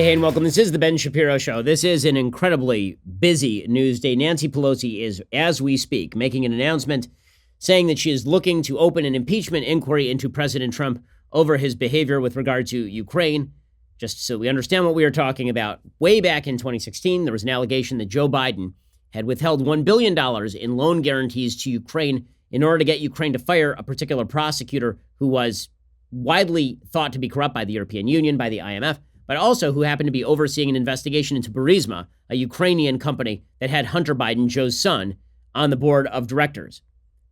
Hey, and welcome. This is the Ben Shapiro Show. This is an incredibly busy news day. Nancy Pelosi is, as we speak, making an announcement saying that she is looking to open an impeachment inquiry into President Trump over his behavior with regard to Ukraine. Just so we understand what we are talking about, way back in 2016, there was an allegation that Joe Biden had withheld $1 billion in loan guarantees to Ukraine in order to get Ukraine to fire a particular prosecutor who was widely thought to be corrupt by the European Union, by the IMF, but also who happened to be overseeing an investigation into Burisma, a Ukrainian company that had Hunter Biden, Joe's son, on the board of directors.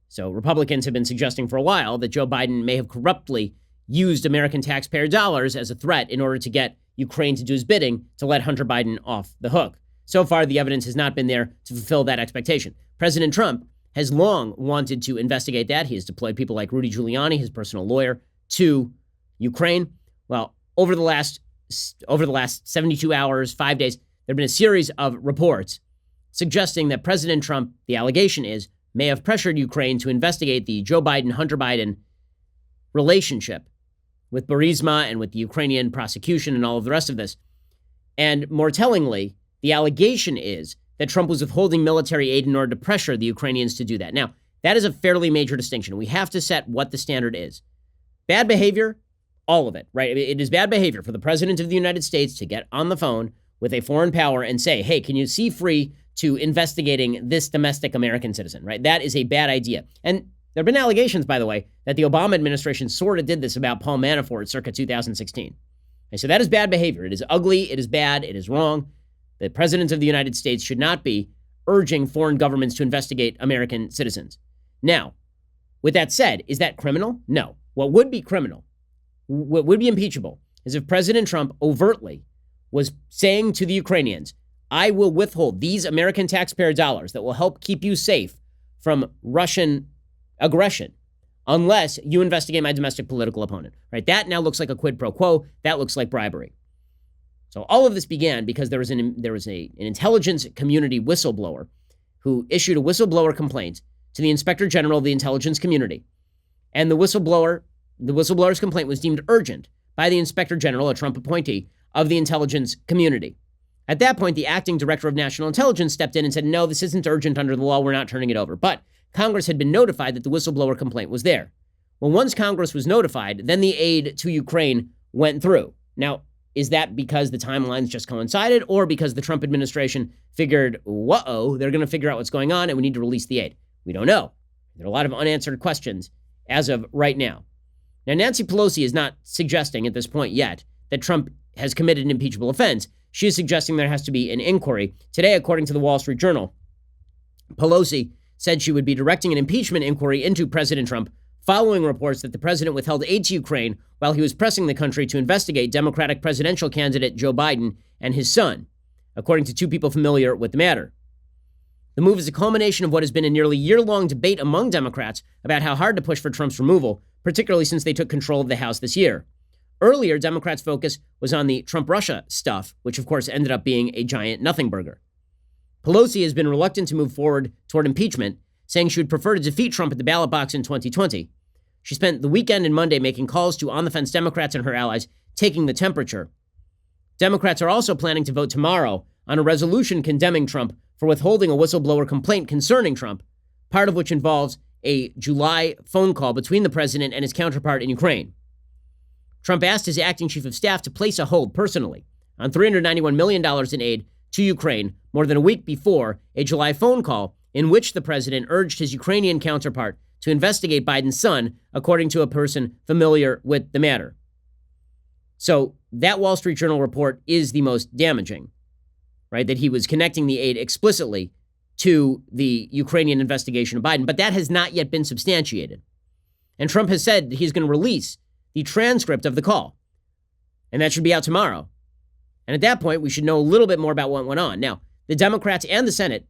So Republicans have been suggesting for a while that Joe Biden may have corruptly used American taxpayer dollars as a threat in order to get Ukraine to do his bidding to let Hunter Biden off the hook. So far, the evidence has not been there to fulfill that expectation. President Trump has long wanted to investigate that. He has deployed people like Rudy Giuliani, his personal lawyer, to Ukraine. Well, over the last 72 hours, 5 days, there have been a series of reports suggesting that President Trump, the allegation is, may have pressured Ukraine to investigate the Joe Biden-Hunter Biden relationship with Burisma and with the Ukrainian prosecution and all of the rest of this. And more tellingly, the allegation is that Trump was withholding military aid in order to pressure the Ukrainians to do that. Now, that is a fairly major distinction. We have to set what the standard is. Bad behavior, all of it, right? It is bad behavior for the president of the United States to get on the phone with a foreign power and say, hey, can you see free to investigating this domestic American citizen, right? That is a bad idea. And there have been allegations, by the way, that the Obama administration sort of did this about Paul Manafort circa 2016. And so that is bad behavior. It is ugly. It is bad. It is wrong. The president of the United States should not be urging foreign governments to investigate American citizens. Now, with that said, is that criminal? No. What would be criminal, what would be impeachable, is if President Trump overtly was saying to the Ukrainians, I will withhold these American taxpayer dollars that will help keep you safe from Russian aggression unless you investigate my domestic political opponent, right? That now looks like a quid pro quo. That looks like bribery. So all of this began because there was an intelligence community whistleblower who issued a whistleblower complaint to the Inspector General of the intelligence community. And the whistleblower's complaint was deemed urgent by the Inspector General, a Trump appointee, of the intelligence community. At that point, the acting director of national intelligence stepped in and said, no, this isn't urgent under the law. We're not turning it over. But Congress had been notified that the whistleblower complaint was there. Well, once Congress was notified, then the aid to Ukraine went through. Now, is that because the timelines just coincided or because the Trump administration figured, whoa, they're going to figure out what's going on and we need to release the aid? We don't know. There are a lot of unanswered questions as of right now. Now, Nancy Pelosi is not suggesting at this point yet that Trump has committed an impeachable offense. She is suggesting there has to be an inquiry. Today, according to the Wall Street Journal, Pelosi said she would be directing an impeachment inquiry into President Trump following reports that the president withheld aid to Ukraine while he was pressing the country to investigate Democratic presidential candidate Joe Biden and his son, according to two people familiar with the matter. The move is a culmination of what has been a nearly year-long debate among Democrats about how hard to push for Trump's removal, particularly since they took control of the House this year. Earlier, Democrats' focus was on the Trump-Russia stuff, which of course ended up being a giant nothing burger. Pelosi has been reluctant to move forward toward impeachment, saying she would prefer to defeat Trump at the ballot box in 2020. She spent the weekend and Monday making calls to on-the-fence Democrats and her allies, taking the temperature. Democrats are also planning to vote tomorrow on a resolution condemning Trump for withholding a whistleblower complaint concerning Trump, part of which involves a July phone call between the president and his counterpart in Ukraine. Trump asked his acting chief of staff to place a hold personally on $391 million in aid to Ukraine more than a week before a July phone call in which the president urged his Ukrainian counterpart to investigate Biden's son, according to a person familiar with the matter. So that Wall Street Journal report is the most damaging, right? That he was connecting the aid explicitly to the Ukrainian investigation of Biden, but that has not yet been substantiated. And Trump has said that he's going to release the transcript of the call, and that should be out tomorrow. And at that point, we should know a little bit more about what went on. Now, the Democrats and the Senate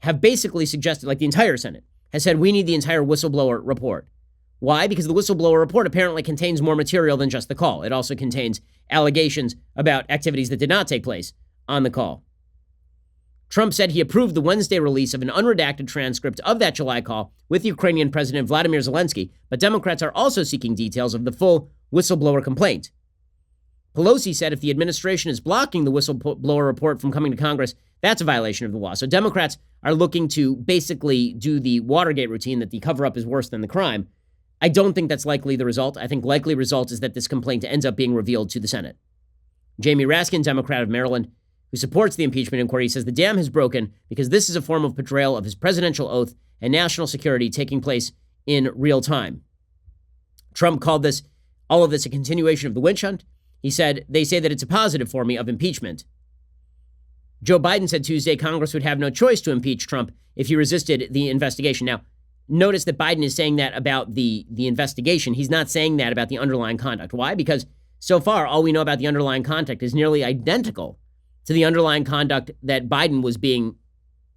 have basically suggested, like the entire Senate, has said we need the entire whistleblower report. Why? Because the whistleblower report apparently contains more material than just the call. It also contains allegations about activities that did not take place on the call. Trump said he approved the Wednesday release of an unredacted transcript of that July call with Ukrainian President Vladimir Zelensky, but Democrats are also seeking details of the full whistleblower complaint. Pelosi said if the administration is blocking the whistleblower report from coming to Congress, that's a violation of the law. So Democrats are looking to basically do the Watergate routine, that the cover-up is worse than the crime. I don't think that's likely the result. I think likely result is that this complaint ends up being revealed to the Senate. Jamie Raskin, Democrat of Maryland, who supports the impeachment inquiry, says the dam has broken because this is a form of betrayal of his presidential oath and national security taking place in real time. Trump called all of this a continuation of the witch hunt. He said, they say that it's a positive form of impeachment. Joe Biden said Tuesday Congress would have no choice to impeach Trump if he resisted the investigation. Now, notice that Biden is saying that about the investigation. He's not saying that about the underlying conduct. Why? Because so far, all we know about the underlying conduct is nearly identical to the underlying conduct that Biden was being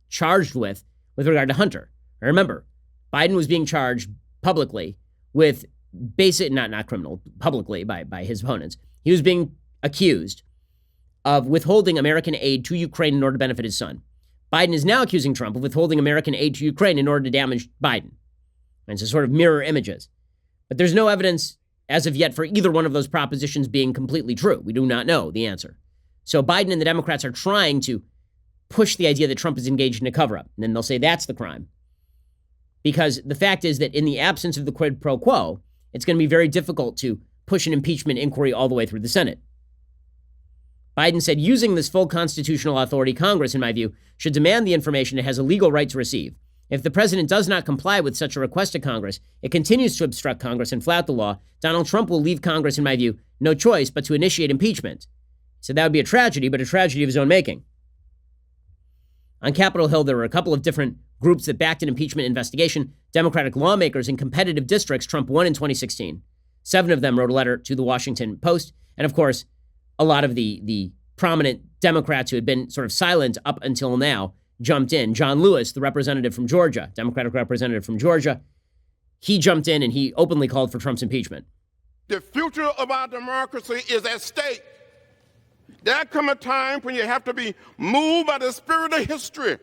charged with regard to Hunter. Remember, Biden was being charged publicly with not criminal, publicly by his opponents. He was being accused of withholding American aid to Ukraine in order to benefit his son. Biden is now accusing Trump of withholding American aid to Ukraine in order to damage Biden. And so sort of mirror images. But there's no evidence as of yet for either one of those propositions being completely true. We do not know the answer. So Biden and the Democrats are trying to push the idea that Trump is engaged in a cover-up. And then they'll say that's the crime. Because the fact is that in the absence of the quid pro quo, it's going to be very difficult to push an impeachment inquiry all the way through the Senate. Biden said, using this full constitutional authority, Congress, in my view, should demand the information it has a legal right to receive. If the president does not comply with such a request to Congress, it continues to obstruct Congress and flout the law, Donald Trump will leave Congress, in my view, no choice but to initiate impeachment. So that would be a tragedy, but a tragedy of his own making. On Capitol Hill, there were a couple of different groups that backed an impeachment investigation. Democratic lawmakers in competitive districts Trump won in 2016. 7 of them wrote a letter to the Washington Post. And of course, a lot of the prominent Democrats who had been sort of silent up until now jumped in. John Lewis, the representative from Georgia, Democratic representative from Georgia, he jumped in and he openly called for Trump's impeachment. The future of our democracy is at stake. There comes a time when you have to be moved by the spirit of history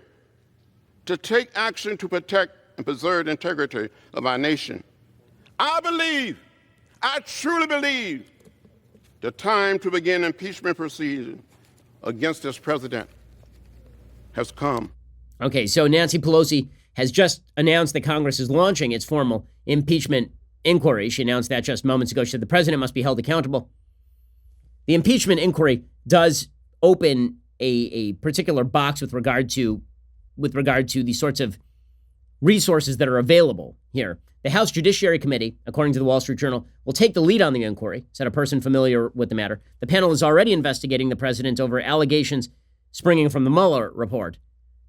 to take action to protect and preserve the integrity of our nation. I truly believe, the time to begin impeachment proceedings against this president has come. Okay, so Nancy Pelosi has just announced that Congress is launching its formal impeachment inquiry. She announced that just moments ago. She said the president must be held accountable. The impeachment inquiry does open a particular box with regard to the sorts of resources that are available here. The House Judiciary Committee, according to the Wall Street Journal, will take the lead on the inquiry, said a person familiar with the matter. The panel is already investigating the president over allegations springing from the Mueller report.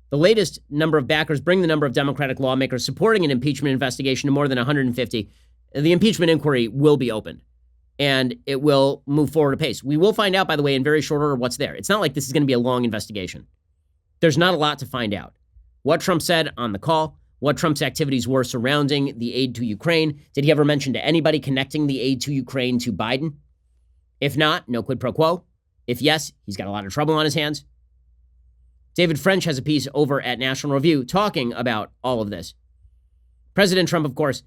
The latest number of backers bring the number of Democratic lawmakers supporting an impeachment investigation to more than 150. The impeachment inquiry will be opened, and it will move forward apace. We will find out, by the way, in very short order what's there. It's not like this is going to be a long investigation. There's not a lot to find out. What Trump said on the call, what Trump's activities were surrounding the aid to Ukraine. Did he ever mention to anybody connecting the aid to Ukraine to Biden? If not, no quid pro quo. If yes, he's got a lot of trouble on his hands. David French has a piece over at National Review talking about all of this. President Trump, of course,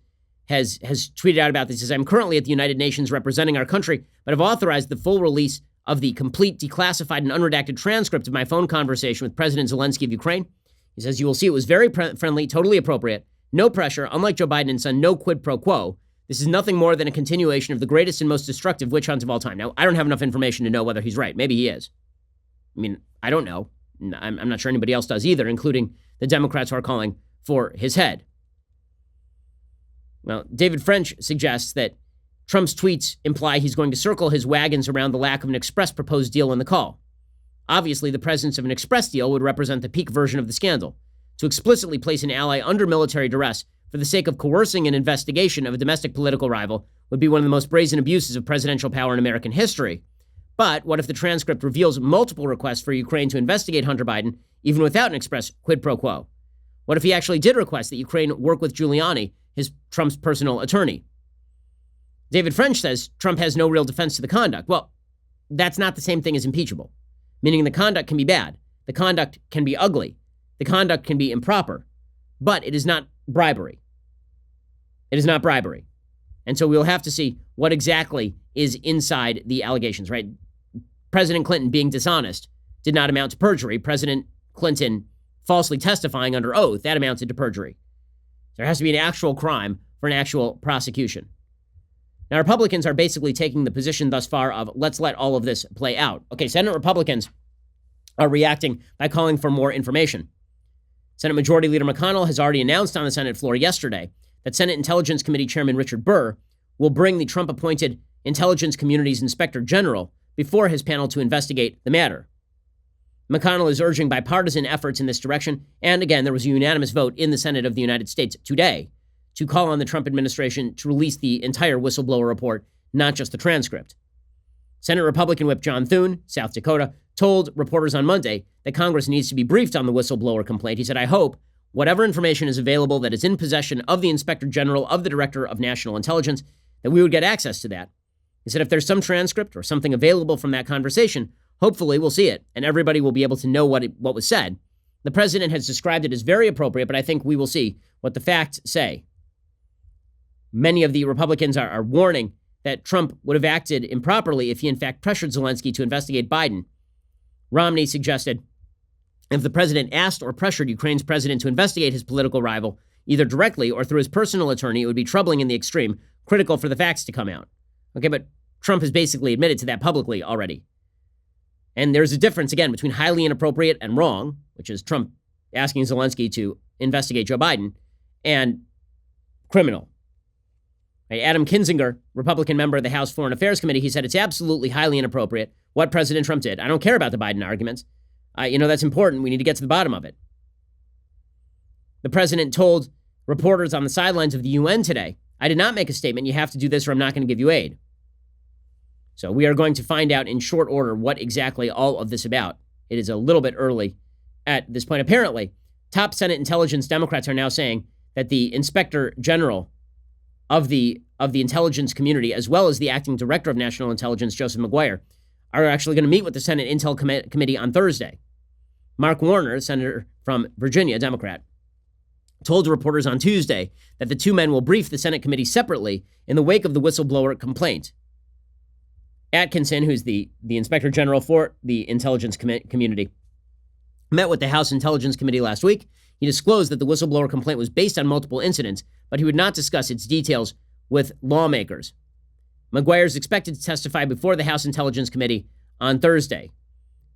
has tweeted out about this. He says, I'm currently at the United Nations representing our country, but have authorized the full release of the complete declassified and unredacted transcript of my phone conversation with President Zelensky of Ukraine. He says, you will see it was very friendly, totally appropriate, no pressure, unlike Joe Biden and son, no quid pro quo. This is nothing more than a continuation of the greatest and most destructive witch hunt of all time. Now, I don't have enough information to know whether he's right. Maybe he is. I mean, I don't know. I'm not sure anybody else does either, including the Democrats who are calling for his head. Well, David French suggests that Trump's tweets imply he's going to circle his wagons around the lack of an express proposed deal in the call. Obviously, the presence of an express deal would represent the peak version of the scandal. To explicitly place an ally under military duress for the sake of coercing an investigation of a domestic political rival would be one of the most brazen abuses of presidential power in American history. But what if the transcript reveals multiple requests for Ukraine to investigate Hunter Biden, even without an express quid pro quo? What if he actually did request that Ukraine work with Giuliani, Trump's personal attorney? David French says Trump has no real defense to the conduct. Well, that's not the same thing as impeachable, meaning the conduct can be bad. The conduct can be ugly. The conduct can be improper, but it is not bribery. It is not bribery. And so we'll have to see what exactly is inside the allegations, right? President Clinton being dishonest did not amount to perjury. President Clinton falsely testifying under oath, that amounted to perjury. There has to be an actual crime for an actual prosecution. Now, Republicans are basically taking the position thus far of let's let all of this play out. Okay, Senate Republicans are reacting by calling for more information. Senate Majority Leader McConnell has already announced on the Senate floor yesterday that Senate Intelligence Committee Chairman Richard Burr will bring the Trump-appointed Intelligence Community's Inspector General before his panel to investigate the matter. McConnell is urging bipartisan efforts in this direction, and again, there was a unanimous vote in the Senate of the United States today to call on the Trump administration to release the entire whistleblower report, not just the transcript. Senate Republican Whip John Thune, South Dakota, told reporters on Monday that Congress needs to be briefed on the whistleblower complaint. He said, I hope whatever information is available that is in possession of the Inspector General of the Director of National Intelligence, that we would get access to that. He said, if there's some transcript or something available from that conversation, hopefully we'll see it and everybody will be able to know what was said. The president has described it as very appropriate, but I think we will see what the facts say. Many of the Republicans are warning that Trump would have acted improperly if he in fact pressured Zelensky to investigate Biden. Romney suggested if the president asked or pressured Ukraine's president to investigate his political rival, either directly or through his personal attorney, it would be troubling in the extreme, critical for the facts to come out. Okay, but Trump has basically admitted to that publicly already. And there's a difference, again, between highly inappropriate and wrong, which is Trump asking Zelensky to investigate Joe Biden, and criminal. Right, Adam Kinzinger, Republican member of the House Foreign Affairs Committee, he said it's absolutely highly inappropriate what President Trump did. I don't care about the Biden arguments. That's important. We need to get to the bottom of it. The president told reporters on the sidelines of the UN today, I did not make a statement. You have to do this or I'm not going to give you aid. So we are going to find out in short order what exactly all of this about. It is a little bit early at this point. Apparently, top Senate intelligence Democrats are now saying that the Inspector General of the intelligence community, as well as the acting director of national intelligence, Joseph Maguire, are actually going to meet with the Senate Intel Committee on Thursday. Mark Warner, senator from Virginia, Democrat, told reporters on Tuesday that the two men will brief the Senate committee separately in the wake of the whistleblower complaint. Atkinson, who's the inspector general for the intelligence community, met with the House Intelligence Committee last week. He disclosed that the whistleblower complaint was based on multiple incidents, but he would not discuss its details with lawmakers. Maguire is expected to testify before the House Intelligence Committee on Thursday.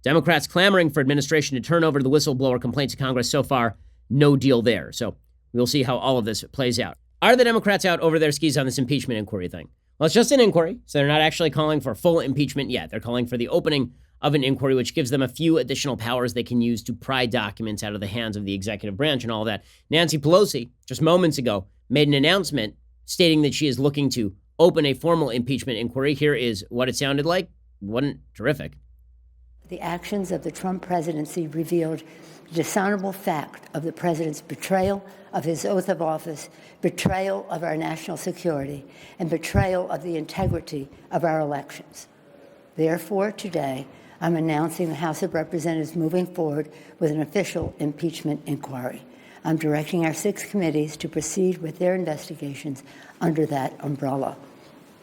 Democrats clamoring for administration to turn over the whistleblower complaint to Congress. So far, no deal there. So we'll see how all of this plays out. Are the Democrats out over their skis on this impeachment inquiry thing? Well, it's just an inquiry, so they're not actually calling for full impeachment yet. They're calling for the opening of an inquiry, which gives them a few additional powers they can use to pry documents out of the hands of the executive branch and all that. Nancy Pelosi, just moments ago, made an announcement stating that she is looking to open a formal impeachment inquiry. Here is what it sounded like. Wasn't terrific. The actions of the Trump presidency revealed the dishonorable fact of the president's betrayal of his oath of office, betrayal of our national security, and betrayal of the integrity of our elections. Therefore, today, I'm announcing the House of Representatives moving forward with an official impeachment inquiry. I'm directing our 6 committees to proceed with their investigations under that umbrella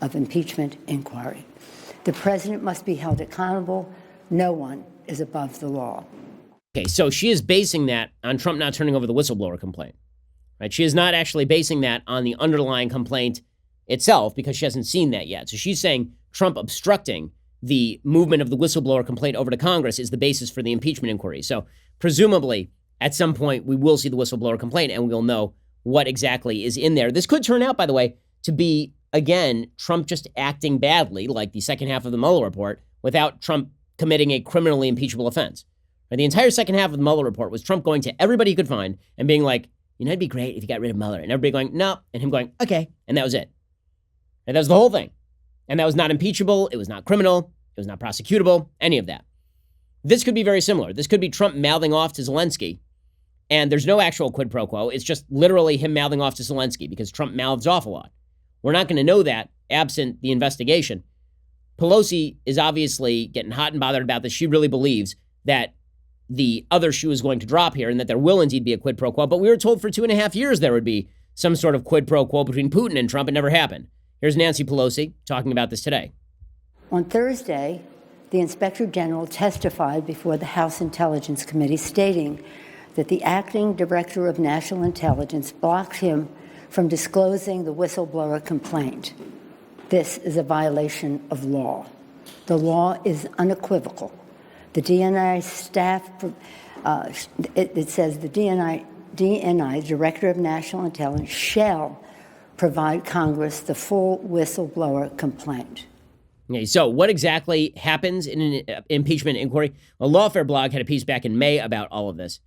of impeachment inquiry. The president must be held accountable. No one is above the law. Okay, so she is basing that on Trump not turning over the whistleblower complaint, right? She is not actually basing that on the underlying complaint itself because she hasn't seen that yet. So she's saying Trump obstructing the movement of the whistleblower complaint over to Congress is the basis for the impeachment inquiry. So presumably at some point we will see the whistleblower complaint and we'll know what exactly is in there. This could turn out, by the way, to be, again, Trump just acting badly, like the second half of the Mueller report, without Trump committing a criminally impeachable offense. The entire second half of the Mueller report was Trump going to everybody he could find and being like, it'd be great if you got rid of Mueller. And everybody going, no. And him going, okay. And that was it. And that was the whole thing. And that was not impeachable. It was not criminal. It was not prosecutable. Any of that. This could be very similar. This could be Trump mouthing off to Zelensky. And there's no actual quid pro quo. It's just literally him mouthing off to Zelensky because Trump mouths off a lot. We're not going to know that absent the investigation. Pelosi is obviously getting hot and bothered about this. She really believes that the other shoe is going to drop here and that there will indeed be a quid pro quo. But we were told for 2.5 years there would be some sort of quid pro quo between Putin and Trump. It never happened. Here's Nancy Pelosi talking about this today. On Thursday, the Inspector General testified before the House Intelligence Committee stating that the acting Director of National Intelligence blocked him from disclosing the whistleblower complaint. This is a violation of law. The law is unequivocal. The DNI staff, it says the DNI, Director of National Intelligence, shall provide Congress the full whistleblower complaint. Okay, so what exactly happens in an impeachment inquiry? Well, Lawfare blog had a piece back in May about all of this.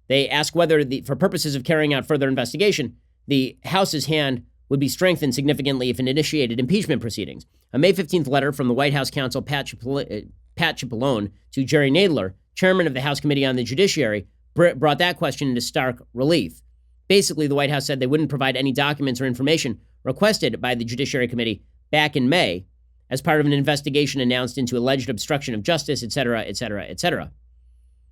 They ask whether, for purposes of carrying out further investigation, the House's hand would be strengthened significantly if it initiated impeachment proceedings. A May 15th letter from the White House counsel Pat Cipollone to Jerry Nadler, chairman of the House Committee on the Judiciary, brought that question into stark relief. Basically, the White House said they wouldn't provide any documents or information requested by the Judiciary Committee back in May as part of an investigation announced into alleged obstruction of justice, et cetera, et cetera, et cetera.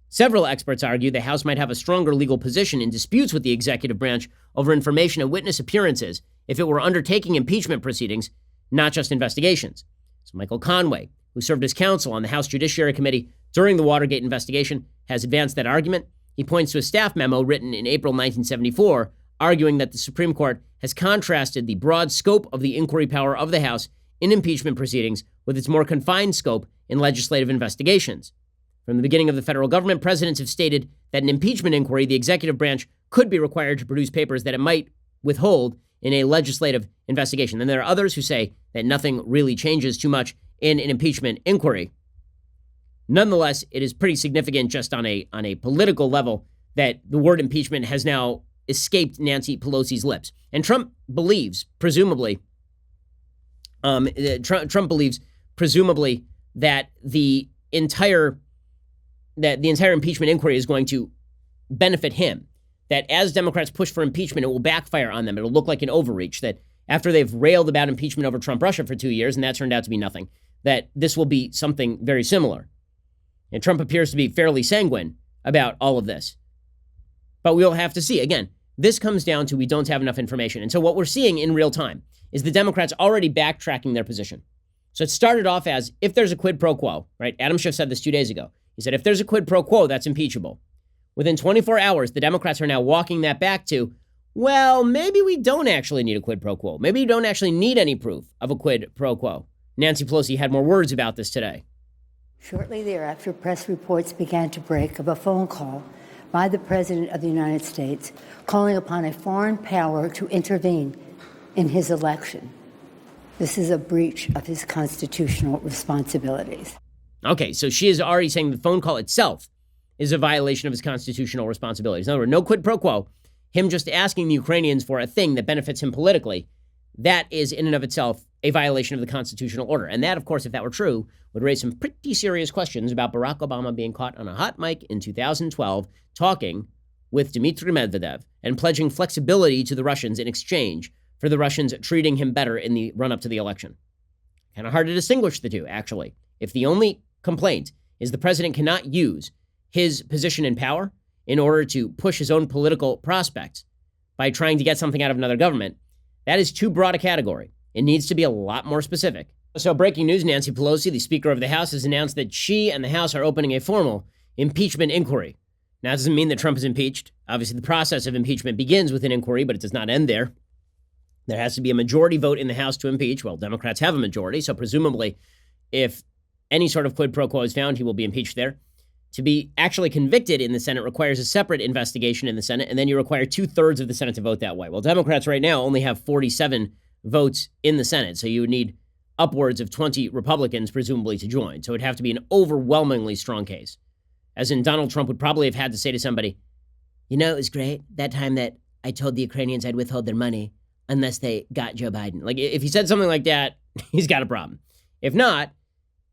Several experts argue the House might have a stronger legal position in disputes with the executive branch over information and witness appearances if it were undertaking impeachment proceedings, not just investigations. So Michael Conway, who served as counsel on the House Judiciary Committee during the Watergate investigation, has advanced that argument. He points to a staff memo written in April 1974, arguing that the Supreme Court has contrasted the broad scope of the inquiry power of the House in impeachment proceedings with its more confined scope in legislative investigations. From the beginning of the federal government, presidents have stated that in impeachment inquiry, the executive branch could be required to produce papers that it might withhold in a legislative investigation. Then there are others who say that nothing really changes too much in an impeachment inquiry. Nonetheless, it is pretty significant just on a political level that the word impeachment has now escaped Nancy Pelosi's lips. And Trump believes, presumably, that the entire impeachment inquiry is going to benefit him. That as Democrats push for impeachment, it will backfire on them. It'll look like an overreach. That after they've railed about impeachment over Trump-Russia for 2 years, and that turned out to be nothing, that this will be something very similar. And Trump appears to be fairly sanguine about all of this. But we'll have to see. Again, this comes down to we don't have enough information. And so what we're seeing in real time is the Democrats already backtracking their position. So it started off as, if there's a quid pro quo, right? Adam Schiff said this 2 days ago. He said, if there's a quid pro quo, that's impeachable. Within 24 hours, the Democrats are now walking that back to, well, maybe we don't actually need a quid pro quo. Maybe we don't actually need any proof of a quid pro quo. Nancy Pelosi had more words about this today. Shortly thereafter, press reports began to break of a phone call by the President of the United States calling upon a foreign power to intervene in his election. This is a breach of his constitutional responsibilities. Okay, so she is already saying the phone call itself is a violation of his constitutional responsibilities. In other words, no quid pro quo. Him just asking the Ukrainians for a thing that benefits him politically, that is in and of itself a violation of the constitutional order. And that, of course, if that were true, would raise some pretty serious questions about Barack Obama being caught on a hot mic in 2012 talking with Dmitry Medvedev and pledging flexibility to the Russians in exchange for the Russians treating him better in the run-up to the election. Kind of hard to distinguish the two, actually. If the only complaint is the president cannot use his position in power in order to push his own political prospects by trying to get something out of another government, that is too broad a category. It needs to be a lot more specific. So breaking news, Nancy Pelosi, the Speaker of the House, has announced that she and the House are opening a formal impeachment inquiry. Now, that doesn't mean that Trump is impeached. Obviously, the process of impeachment begins with an inquiry, but it does not end there. There has to be a majority vote in the House to impeach. Well, Democrats have a majority, so presumably if any sort of quid pro quo is found, he will be impeached there. To be actually convicted in the Senate requires a separate investigation in the Senate, and then you require 2/3 of the Senate to vote that way. Well, Democrats right now only have 47 votes in the Senate, so you would need upwards of 20 Republicans, presumably, to join. So it would have to be an overwhelmingly strong case. As in, Donald Trump would probably have had to say to somebody, you know, it was great that time that I told the Ukrainians I'd withhold their money unless they got Joe Biden. Like, if he said something like that, he's got a problem. If not,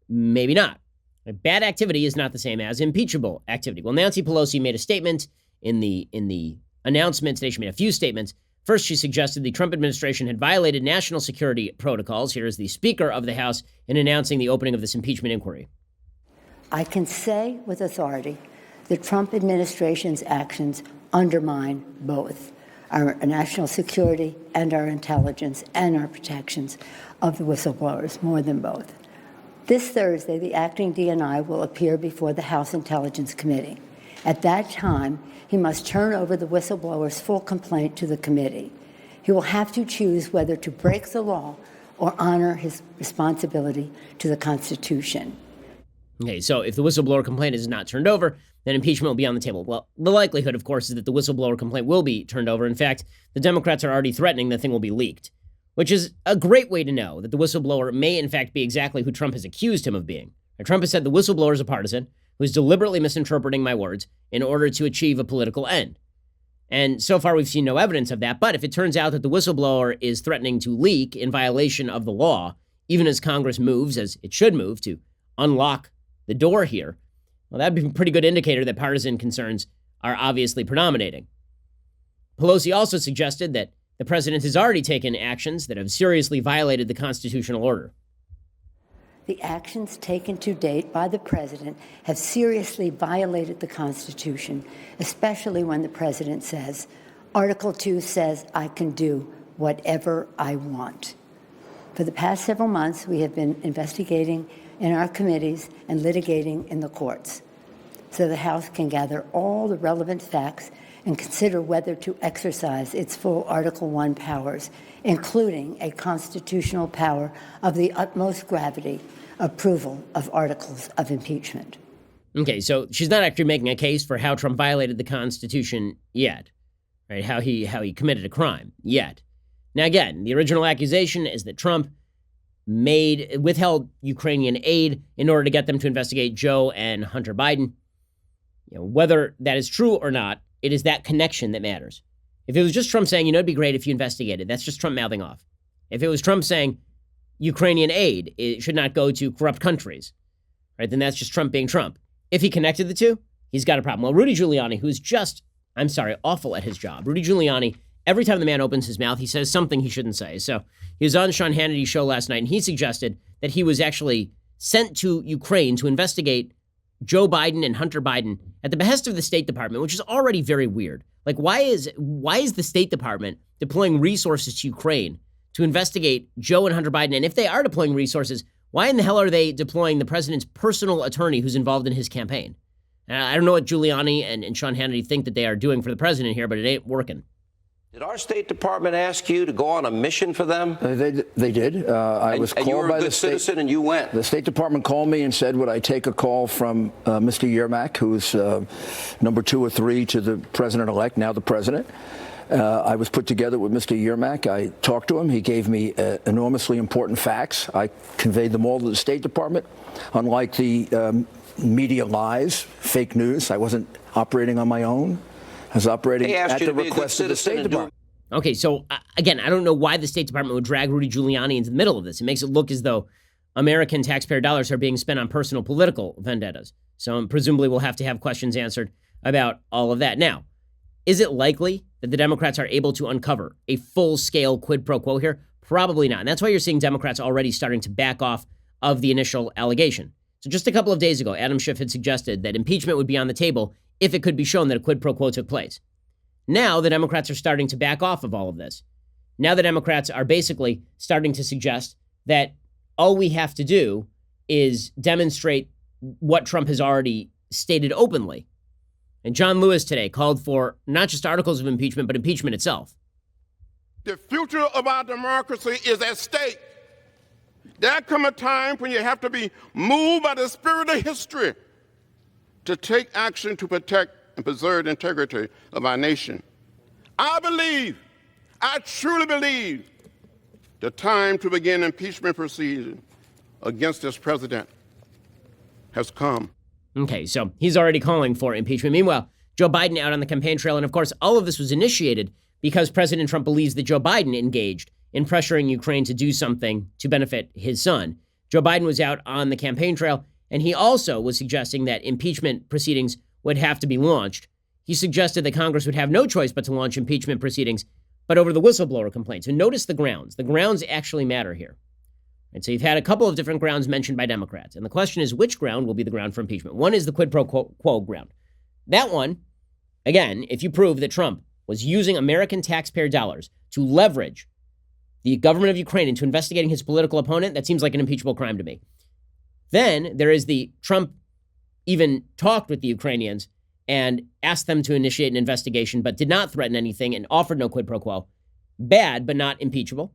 maybe not. Bad activity is not the same as impeachable activity. Well, Nancy Pelosi made a statement in the announcement today. She made a few statements. First, she suggested the Trump administration had violated national security protocols. Here is the Speaker of the House in announcing the opening of this impeachment inquiry. I can say with authority the Trump administration's actions undermine both our national security and our intelligence and our protections of the whistleblowers, more than both. This Thursday, the acting DNI will appear before the House Intelligence Committee. At that time, he must turn over the whistleblower's full complaint to the committee. He will have to choose whether to break the law or honor his responsibility to the Constitution. Okay, so if the whistleblower complaint is not turned over, then impeachment will be on the table. Well, the likelihood, of course, is that the whistleblower complaint will be turned over. In fact, the Democrats are already threatening the thing will be leaked, which is a great way to know that the whistleblower may, in fact, be exactly who Trump has accused him of being. Trump has said the whistleblower is a partisan who's deliberately misinterpreting my words in order to achieve a political end. And so far, we've seen no evidence of that. But if it turns out that the whistleblower is threatening to leak in violation of the law, even as Congress moves, as it should move, to unlock the door here, well, that'd be a pretty good indicator that partisan concerns are obviously predominating. Pelosi also suggested that the president has already taken actions that have seriously violated the constitutional order. The actions taken to date by the president have seriously violated the Constitution, especially when the president says, Article 2 says I can do whatever I want. For the past several months, we have been investigating in our committees and litigating in the courts, so the House can gather all the relevant facts and consider whether to exercise its full Article 1 powers, including a constitutional power of the utmost gravity, approval of articles of impeachment. Okay, so she's not actually making a case for how Trump violated the Constitution yet, right? How he committed a crime yet. Now, again, the original accusation is that Trump withheld Ukrainian aid in order to get them to investigate Joe and Hunter Biden. Whether that is true or not, it is that connection that matters. If it was just Trump saying, it'd be great if you investigated, that's just Trump mouthing off. If it was Trump saying Ukrainian aid, it should not go to corrupt countries, right? Then that's just Trump being Trump. If he connected the two, he's got a problem. Well, Rudy Giuliani, who's just, awful at his job. Rudy Giuliani, every time the man opens his mouth, he says something he shouldn't say. So he was on Sean Hannity's show last night, and he suggested that he was actually sent to Ukraine to investigate Joe Biden and Hunter Biden at the behest of the State Department, which is already very weird. Like, why is the State Department deploying resources to Ukraine to investigate Joe and Hunter Biden? And if they are deploying resources, why in the hell are they deploying the president's personal attorney who's involved in his campaign? I don't know what Giuliani and Sean Hannity think that they are doing for the president here, but it ain't working. Did our State Department ask you to go on a mission for them? They did. I was called you were by a good the State citizen, and you went. The State Department called me and said, would I take a call from Mr. Yermak, who's number 2 or 3 to the president-elect, now the president. I was put together with Mr. Yermak. I talked to him. He gave me enormously important facts. I conveyed them all to the State Department. Unlike the media lies, fake news, I wasn't operating on my own. I was operating at the request of the State Department. Okay, so again, I don't know why the State Department would drag Rudy Giuliani into the middle of this. It makes it look as though American taxpayer dollars are being spent on personal political vendettas. So presumably we'll have to have questions answered about all of that. Now, is it likely that the Democrats are able to uncover a full-scale quid pro quo here? Probably not. And that's why you're seeing Democrats already starting to back off of the initial allegation. So just a couple of days ago, Adam Schiff had suggested that impeachment would be on the table if it could be shown that a quid pro quo took place. Now the Democrats are starting to back off of all of this. Now the Democrats are basically starting to suggest that all we have to do is demonstrate what Trump has already stated openly. And John Lewis today called for not just articles of impeachment, but impeachment itself. The future of our democracy is at stake. There come a time when you have to be moved by the spirit of history to take action to protect and preserve the integrity of our nation. I truly believe, the time to begin impeachment proceedings against this president has come. Okay, so he's already calling for impeachment. Meanwhile, Joe Biden out on the campaign trail. And of course, all of this was initiated because President Trump believes that Joe Biden engaged in pressuring Ukraine to do something to benefit his son. Joe Biden was out on the campaign trail, and he also was suggesting that impeachment proceedings would have to be launched. He suggested that Congress would have no choice but to launch impeachment proceedings, but over the whistleblower complaint. So notice the grounds. The grounds actually matter here. And so you've had a couple of different grounds mentioned by Democrats. And the question is, which ground will be the ground for impeachment? One is the quid pro quo ground. That one, again, if you prove that Trump was using American taxpayer dollars to leverage the government of Ukraine into investigating his political opponent, that seems like an impeachable crime to me. Then there is the Trump even talked with the Ukrainians and asked them to initiate an investigation, but did not threaten anything and offered no quid pro quo. Bad, but not impeachable.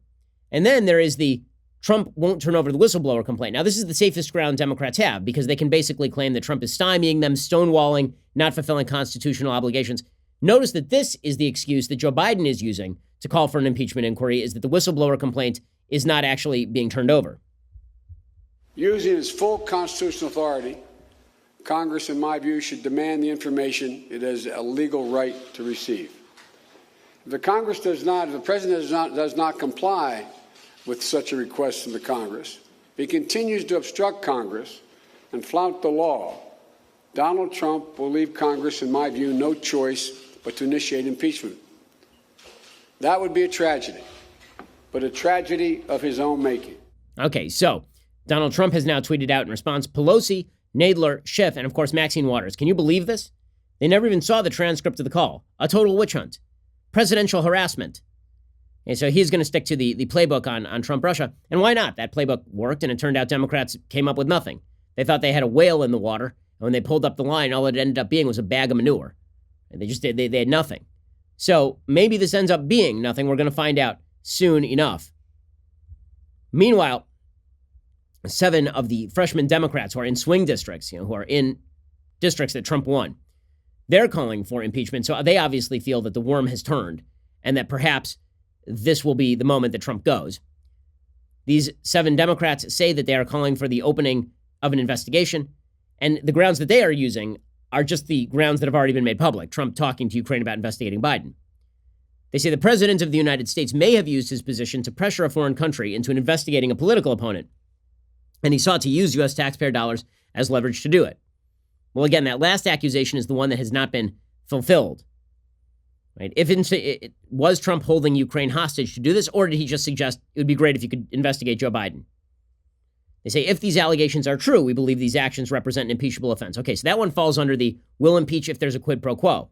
And then there is the Trump won't turn over the whistleblower complaint. Now, this is the safest ground Democrats have because they can basically claim that Trump is stymieing them, stonewalling, not fulfilling constitutional obligations. Notice that this is the excuse that Joe Biden is using to call for an impeachment inquiry, is that the whistleblower complaint is not actually being turned over. Using its full constitutional authority, Congress, in my view, should demand the information it has a legal right to receive. If the president does not comply with such a request from the Congress, if he continues to obstruct Congress and flout the law, Donald Trump will leave Congress, in my view, no choice but to initiate impeachment. That would be a tragedy, but a tragedy of his own making. Okay, so Donald Trump has now tweeted out in response, Pelosi, Nadler, Schiff, and of course Maxine Waters. Can you believe this? They never even saw the transcript of the call. A total witch hunt. Presidential harassment. And so he's going to stick to the playbook on Trump-Russia. And why not? That playbook worked, and it turned out Democrats came up with nothing. They thought they had a whale in the water, and when they pulled up the line, all it ended up being was a bag of manure. And they had nothing. So maybe this ends up being nothing. We're going to find out soon enough. Meanwhile, 7 of the freshman Democrats who are in swing districts, who are in districts that Trump won, they're calling for impeachment. So they obviously feel that the worm has turned and that perhaps this will be the moment that Trump goes. These 7 Democrats say that they are calling for the opening of an investigation, and the grounds that they are using are just the grounds that have already been made public. Trump talking to Ukraine about investigating Biden. They say the president of the United States may have used his position to pressure a foreign country into investigating a political opponent, and he sought to use U.S. taxpayer dollars as leverage to do it. Well, again, that last accusation is the one that has not been fulfilled. Right? Was Trump holding Ukraine hostage to do this, or did he just suggest it would be great if you could investigate Joe Biden? They say if these allegations are true, we believe these actions represent an impeachable offense. Okay, so that one falls under the will impeach if there's a quid pro quo.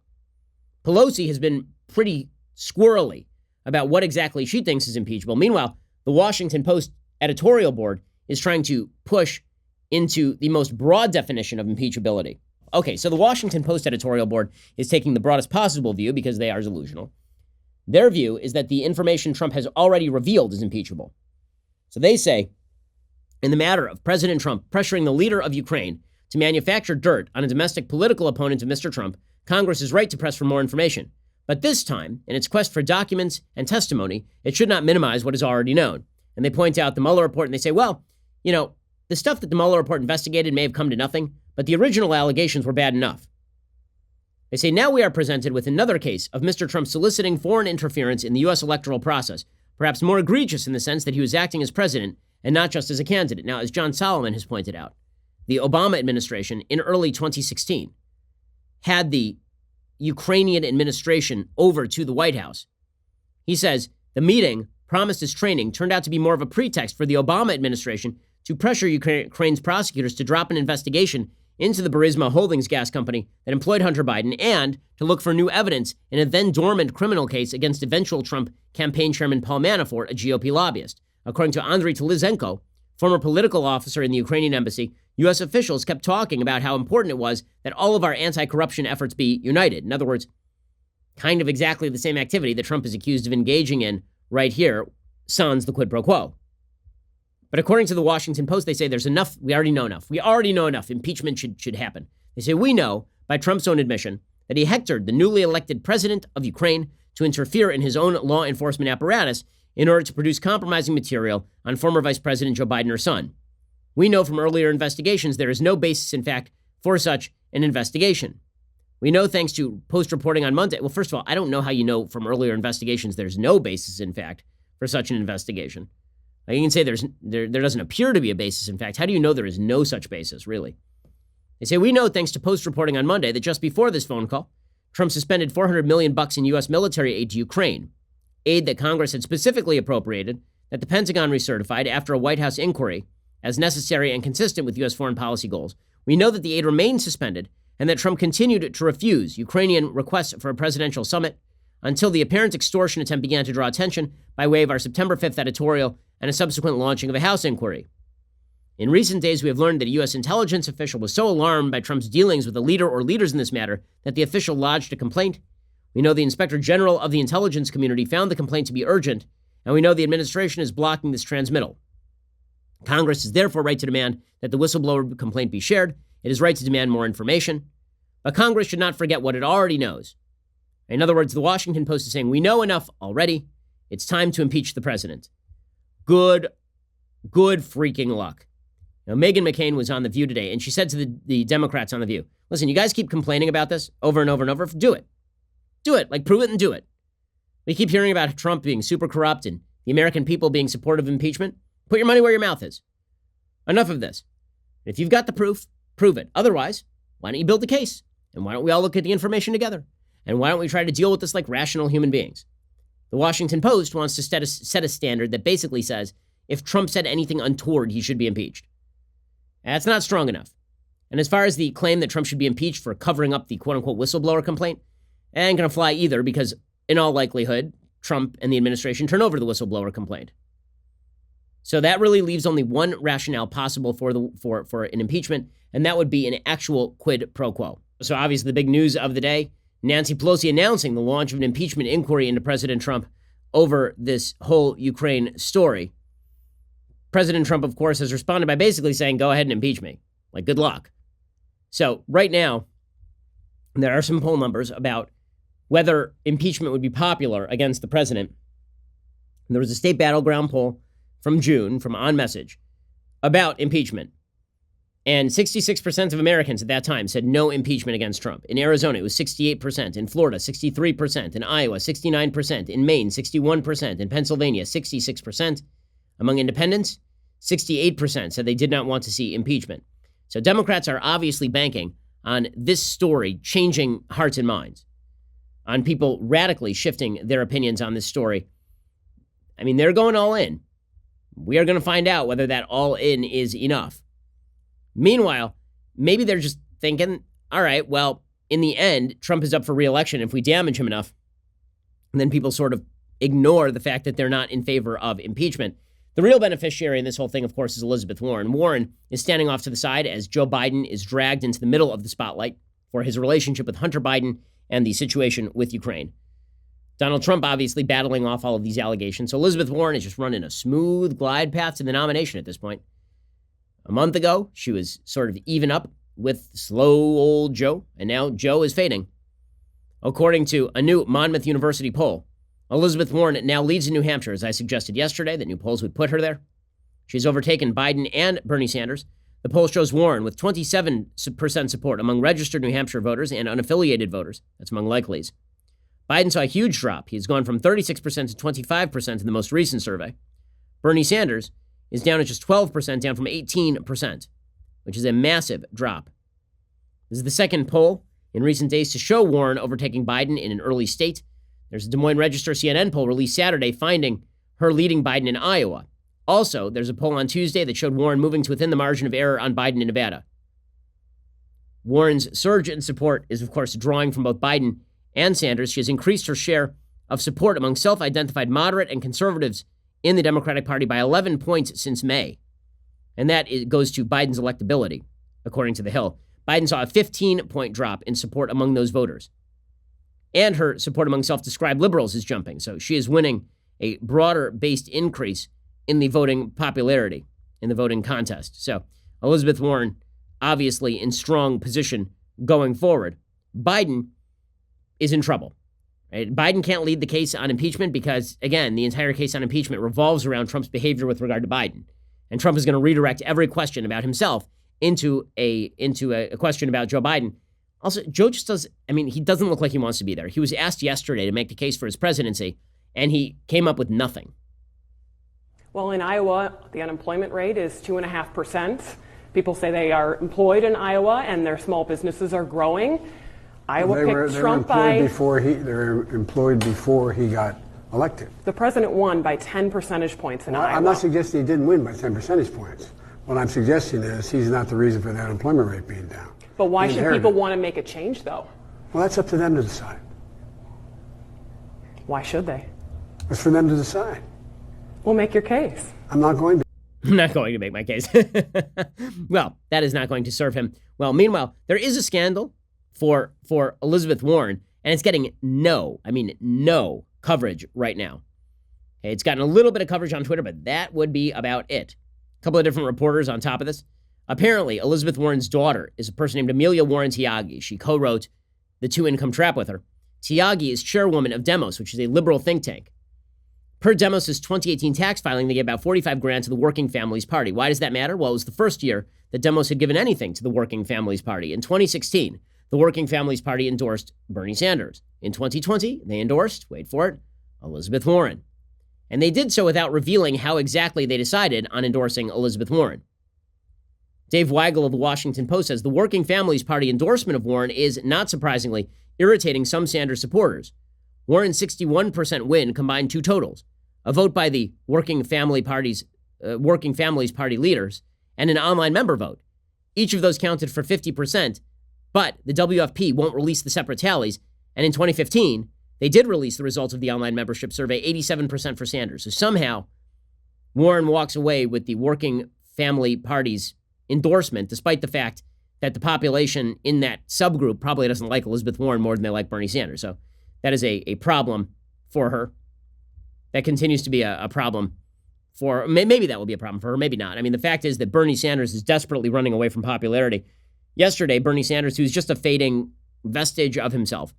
Pelosi has been pretty squirrely about what exactly she thinks is impeachable. Meanwhile, the Washington Post editorial board is trying to push into the most broad definition of impeachability. Okay, so the Washington Post editorial board is taking the broadest possible view because they are delusional. Their view is that the information Trump has already revealed is impeachable. So they say, in the matter of President Trump pressuring the leader of Ukraine to manufacture dirt on a domestic political opponent of Mr. Trump, Congress is right to press for more information. But this time, in its quest for documents and testimony, it should not minimize what is already known. And they point out the Mueller report and they say, well, the stuff that the Mueller report investigated may have come to nothing, but the original allegations were bad enough. They say now we are presented with another case of Mr. Trump soliciting foreign interference in the U.S. electoral process, perhaps more egregious in the sense that he was acting as president and not just as a candidate. Now, as John Solomon has pointed out, the Obama administration in early 2016 had the Ukrainian administration over to the White House. He says the meeting, promised as training, turned out to be more of a pretext for the Obama administration to pressure Ukraine's prosecutors to drop an investigation into the Burisma Holdings gas company that employed Hunter Biden and to look for new evidence in a then-dormant criminal case against eventual Trump campaign chairman Paul Manafort, a GOP lobbyist. According to Andriy Telizenko, former political officer in the Ukrainian embassy, U.S. officials kept talking about how important it was that all of our anti-corruption efforts be united. In other words, kind of exactly the same activity that Trump is accused of engaging in right here, sans the quid pro quo. But according to the Washington Post, they say there's enough. We already know enough. We already know enough. Impeachment should happen. They say we know, by Trump's own admission, that he hectored the newly elected president of Ukraine to interfere in his own law enforcement apparatus in order to produce compromising material on former Vice President Joe Biden, her son. We know from earlier investigations there is no basis, in fact, for such an investigation. We know thanks to Post reporting on Monday. Well, first of all, I don't know how you know from earlier investigations there's no basis, in fact, for such an investigation. You can say there doesn't appear to be a basis, in fact. How do you know there is no such basis, really? They say, we know, thanks to Post reporting on Monday, that just before this phone call, Trump suspended $400 million in U.S. military aid to Ukraine, aid that Congress had specifically appropriated, that the Pentagon recertified after a White House inquiry as necessary and consistent with U.S. foreign policy goals. We know that the aid remained suspended and that Trump continued to refuse Ukrainian requests for a presidential summit until the apparent extortion attempt began to draw attention by way of our September 5th editorial and a subsequent launching of a House inquiry. In recent days, we have learned that a U.S. intelligence official was so alarmed by Trump's dealings with a leader or leaders in this matter that the official lodged a complaint. We know the Inspector General of the intelligence community found the complaint to be urgent, and we know the administration is blocking this transmittal. Congress is therefore right to demand that the whistleblower complaint be shared. It is right to demand more information. But Congress should not forget what it already knows. In other words, the Washington Post is saying, we know enough already. It's time to impeach the president. Good freaking luck. Now, Meghan McCain was on The View today, and she said to the Democrats on The View, listen, you guys keep complaining about this over and over and over. Do it. Do it. Like, prove it and do it. We keep hearing about Trump being super corrupt and the American people being supportive of impeachment. Put your money where your mouth is. Enough of this. If you've got the proof, prove it. Otherwise, why don't you build the case? And why don't we all look at the information together? And why don't we try to deal with this like rational human beings? The Washington Post wants to set a standard that basically says if Trump said anything untoward, he should be impeached. That's not strong enough. And as far as the claim that Trump should be impeached for covering up the quote-unquote whistleblower complaint, it ain't going to fly either because, in all likelihood, Trump and the administration turn over the whistleblower complaint. So that really leaves only one rationale possible for an impeachment, and that would be an actual quid pro quo. So obviously the big news of the day, Nancy Pelosi announcing the launch of an impeachment inquiry into President Trump over this whole Ukraine story. President Trump, of course, has responded by basically saying, go ahead and impeach me. Like, good luck. So right now, there are some poll numbers about whether impeachment would be popular against the president. And there was a state battleground poll from June, from On Message, about impeachment. And 66% of Americans at that time said no impeachment against Trump. In Arizona, it was 68%. In Florida, 63%. In Iowa, 69%. In Maine, 61%. In Pennsylvania, 66%. Among independents, 68% said they did not want to see impeachment. So Democrats are obviously banking on this story changing hearts and minds, on people radically shifting their opinions on this story. I mean, they're going all in. We are going to find out whether that all in is enough. Meanwhile, maybe they're just thinking, all right, well, in the end, Trump is up for re-election. If we damage him enough, and then people sort of ignore the fact that they're not in favor of impeachment. The real beneficiary in this whole thing, of course, is Elizabeth Warren. Warren is standing off to the side as Joe Biden is dragged into the middle of the spotlight for his relationship with Hunter Biden and the situation with Ukraine. Donald Trump obviously battling off all of these allegations. So Elizabeth Warren is just running a smooth glide path to the nomination at this point. A month ago, she was sort of even up with slow old Joe, and now Joe is fading. According to a new Monmouth University poll, Elizabeth Warren now leads in New Hampshire, as I suggested yesterday that new polls would put her there. She's overtaken Biden and Bernie Sanders. The poll shows Warren with 27% support among registered New Hampshire voters and unaffiliated voters. That's among likelies. Biden saw a huge drop. He's gone from 36% to 25% in the most recent survey. Bernie Sanders is down at just 12%, down from 18%, which is a massive drop. This is the second poll in recent days to show Warren overtaking Biden in an early state. There's a Des Moines Register CNN poll released Saturday finding her leading Biden in Iowa. Also, there's a poll on Tuesday that showed Warren moving to within the margin of error on Biden in Nevada. Warren's surge in support is, of course, drawing from both Biden and Sanders. She has increased her share of support among self-identified moderate and conservatives in the Democratic Party by 11 points since May. And that goes to Biden's electability, according to The Hill. Biden saw a 15-point drop in support among those voters. And her support among self-described liberals is jumping. So she is winning a broader-based increase in the voting popularity, in the voting contest. So Elizabeth Warren, obviously in strong position going forward. Biden is in trouble. Right? Biden can't lead the case on impeachment because, again, the entire case on impeachment revolves around Trump's behavior with regard to Biden. And Trump is going to redirect every question about himself into a question about Joe Biden. Also, Joe just he doesn't look like he wants to be there. He was asked yesterday to make the case for his presidency, and he came up with nothing. Well, in Iowa, the unemployment rate is 2.5%. People say they are employed in Iowa and their small businesses are growing. Iowa picked Trump by... They were employed before he got elected. The president won by 10 percentage points in Iowa. I'm not suggesting he didn't win by 10 percentage points. What I'm suggesting is he's not the reason for the unemployment rate being down. But why should people want to make a change, though? Well, that's up to them to decide. Why should they? It's for them to decide. Well, make your case. I'm not going to. I'm not going to make my case. Well, that is not going to serve him well. Meanwhile, there is a scandal for Elizabeth Warren, and it's getting no coverage right now. Okay, it's gotten a little bit of coverage on Twitter, but that would be about it. A couple of different reporters on top of this. Apparently, Elizabeth Warren's daughter is a person named Amelia Warren Tyagi. She co-wrote The Two-Income Trap with her. Tyagi is chairwoman of Demos, which is a liberal think tank. Per Demos' 2018 tax filing, they gave about $45,000 to the Working Families Party. Why does that matter? Well, it was the first year that Demos had given anything to the Working Families Party. In 2016, the Working Families Party endorsed Bernie Sanders. In 2020, they endorsed, wait for it, Elizabeth Warren. And they did so without revealing how exactly they decided on endorsing Elizabeth Warren. Dave Weigel of the Washington Post says the Working Families Party endorsement of Warren is, not surprisingly, irritating some Sanders supporters. Warren's 61% win combined two totals: a vote by the Working Families Party leaders and an online member vote. Each of those counted for 50%, but the WFP won't release the separate tallies. And in 2015, they did release the results of the online membership survey, 87% for Sanders. So somehow, Warren walks away with the Working Family Party's endorsement, despite the fact that the population in that subgroup probably doesn't like Elizabeth Warren more than they like Bernie Sanders. So that is a problem for her. That continues to be a problem for, maybe that will be a problem for her, maybe not. I mean, the fact is that Bernie Sanders is desperately running away from popularity. Yesterday, Bernie Sanders, who's just a fading vestige of himself,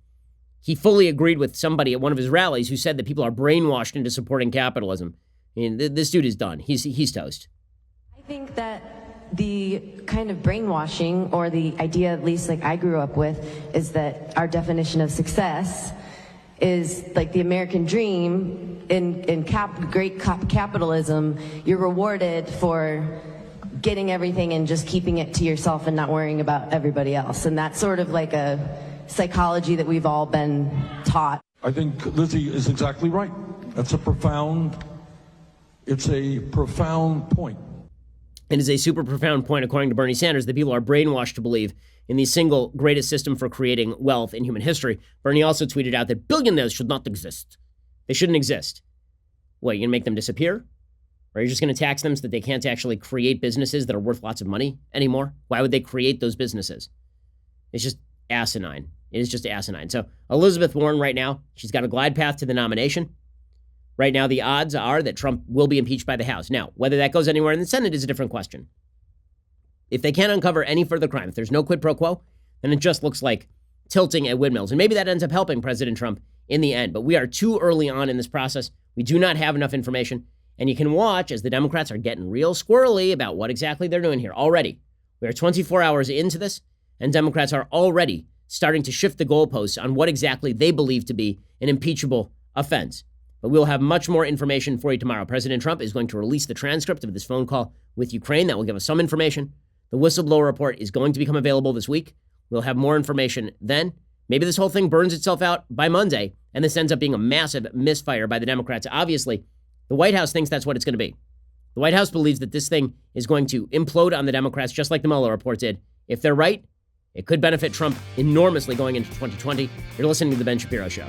he fully agreed with somebody at one of his rallies who said that people are brainwashed into supporting capitalism. I mean, this dude is done. He's toast. I think that the kind of brainwashing, or the idea, at least like I grew up with, is that our definition of success is like the American dream. In great capitalism, you're rewarded for getting everything and just keeping it to yourself and not worrying about everybody else. And that's sort of like a psychology that we've all been taught. I think Lizzie is exactly right. It's a profound point. It is a super profound point, according to Bernie Sanders, that people are brainwashed to believe in the single greatest system for creating wealth in human history. Bernie also tweeted out that billionaires should not exist. They shouldn't exist. What, you're going to make them disappear? Or are you just going to tax them so that they can't actually create businesses that are worth lots of money anymore? Why would they create those businesses? It's just asinine. It is just asinine. So Elizabeth Warren right now, she's got a glide path to the nomination. Right now, the odds are that Trump will be impeached by the House. Now, whether that goes anywhere in the Senate is a different question. If they can't uncover any further crime, if there's no quid pro quo, then it just looks like tilting at windmills. And maybe that ends up helping President Trump in the end. But we are too early on in this process. We do not have enough information. And you can watch as the Democrats are getting real squirrely about what exactly they're doing here already. We are 24 hours into this, and Democrats are already starting to shift the goalposts on what exactly they believe to be an impeachable offense. But we'll have much more information for you tomorrow. President Trump is going to release the transcript of this phone call with Ukraine. That will give us some information. The whistleblower report is going to become available this week. We'll have more information then. Maybe this whole thing burns itself out by Monday, and this ends up being a massive misfire by the Democrats. Obviously, the White House thinks that's what it's going to be. The White House believes that this thing is going to implode on the Democrats, just like the Mueller report did. If they're right, it could benefit Trump enormously going into 2020. You're listening to The Ben Shapiro Show.